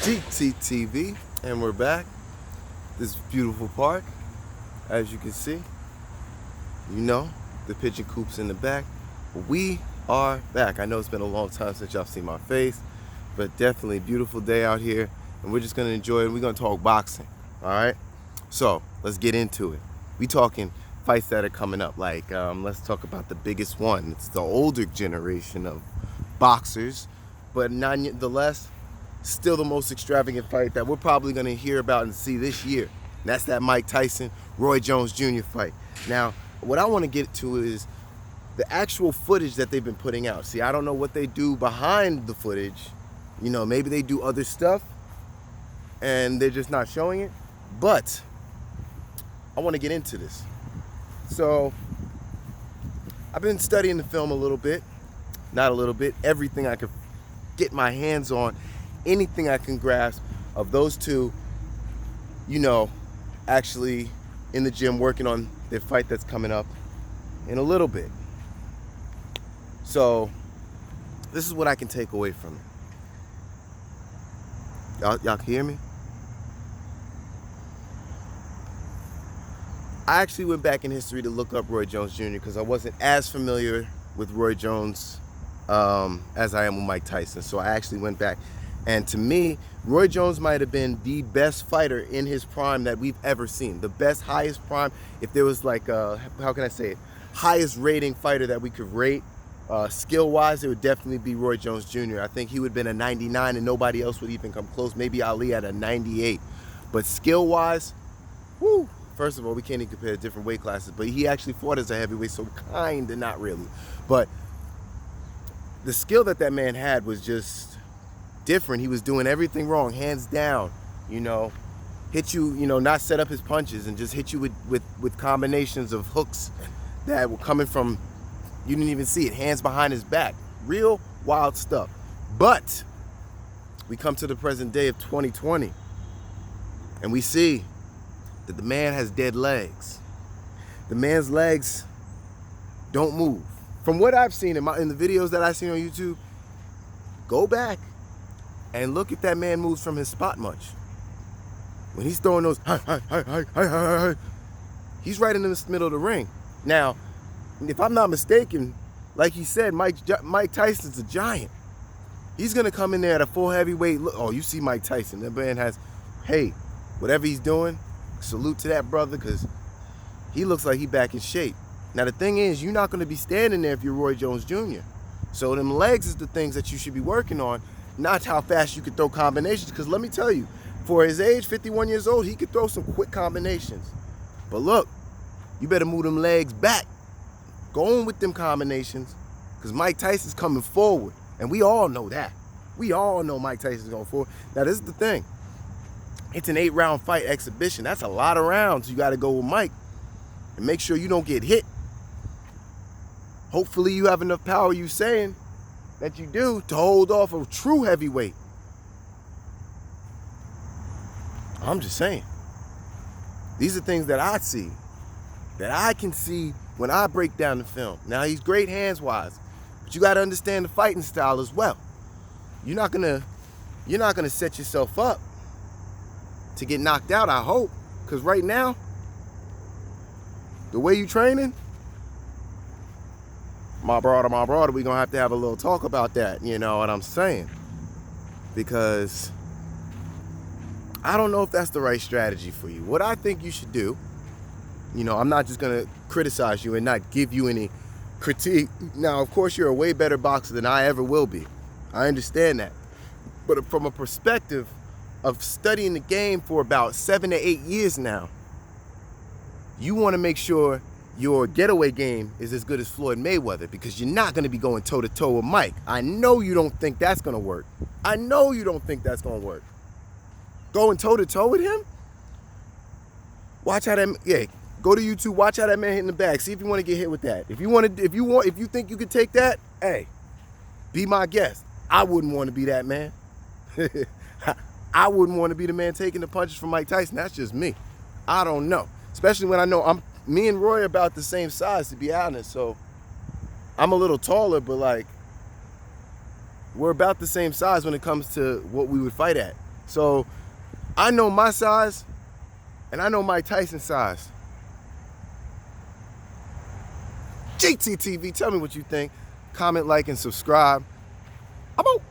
GTTV, and we're back. This beautiful park, as you can see, the pigeon coop's in the back. We are back. I know it's been a long time since y'all seen my face, but definitely a beautiful day out here, and we're just gonna enjoy it. We're gonna talk boxing, all right? So let's get into it. We talking fights that are coming up. Let's talk about the biggest one. It's the older generation of boxers, but nonetheless, still the most extravagant fight that we're probably going to hear about and see this year. And that's that Mike Tyson, Roy Jones Jr. fight. Now, what I want to get to is the actual footage that they've been putting out. See, I don't know what they do behind the footage. Maybe they do other stuff and they're just not showing it. But I want to get into this. So I've been studying the film a little bit, not a little bit, everything I could get my hands on, anything I can grasp of those two, actually in the gym working on their fight that's coming up in a little bit. So this is what I can take away from it. Y'all can hear me? I actually went back in history to look up Roy Jones Jr. because I wasn't as familiar with Roy Jones as I am with Mike Tyson. So I actually went back. And to me, Roy Jones might have been the best fighter in his prime that we've ever seen. The best, highest prime. If there was highest rating fighter that we could rate, skill-wise, it would definitely be Roy Jones Jr. I think he would have been a 99 and nobody else would even come close. Maybe Ali at a 98. But skill-wise, whoo! First of all, we can't even compare different weight classes, but he actually fought as a heavyweight, so kinda not really. But the skill that man had was just different. He was doing everything wrong, hands down, hit you, not set up his punches and just hit you with combinations of hooks that were coming from, you didn't even see it, hands behind his back. Real wild stuff. But we come to the present day of 2020 and we see that the man has dead legs. The man's legs don't move. From what I've seen in the videos that I've seen on YouTube, go back and look if that man moves from his spot much. When he's throwing those, he's right in the middle of the ring. Now, if I'm not mistaken, like he said, Mike Tyson's a giant. He's gonna come in there at a full heavyweight. Oh, you see Mike Tyson. That man has, hey, whatever he's doing, salute to that brother, because he looks like he back in shape. Now the thing is, you're not gonna be standing there if you're Roy Jones Jr. So them legs is the things that you should be working on, not how fast you can throw combinations. Because let me tell you, for his age, 51 years old, he could throw some quick combinations. But look, you better move them legs back. Go on with them combinations, because Mike Tyson's coming forward. And we all know that. We all know Mike Tyson's going forward. Now this is the thing. It's an 8-round fight exhibition. That's a lot of rounds. You got to go with Mike and make sure you don't get hit. Hopefully you have enough power, you saying that you do, to hold off a true heavyweight. I'm just saying. These are things that I see, that I can see when I break down the film. Now, he's great hands-wise, but you got to understand the fighting style as well. You're not gonna set yourself up to get knocked out, I hope. Because right now, the way you training, my brother, we're going to have a little talk about that, you know what I'm saying? Because I don't know if that's the right strategy for you. What I think you should do, I'm not just going to criticize you and not give you any critique. Now, of course, you're a way better boxer than I ever will be. I understand that. But from a perspective of studying the game for about 7 to 8 years now, you want to make sure your getaway game is as good as Floyd Mayweather, because you're not going to be going toe-to-toe with Mike. I know you don't think that's going to work. I know you don't think that's going to work. Going toe-to-toe with him? Watch how go to YouTube, watch how that man hit in the back. See if you want to get hit with that. If you think you could take that, hey, be my guest. I wouldn't want to be that man. I wouldn't want to be the man taking the punches from Mike Tyson. That's just me. I don't know. Especially when I know me and Roy are about the same size, to be honest. So I'm a little taller, but we're about the same size when it comes to what we would fight at. So I know my size, and I know Mike Tyson's size. GTTV, tell me what you think. Comment, like, and subscribe. I'm out.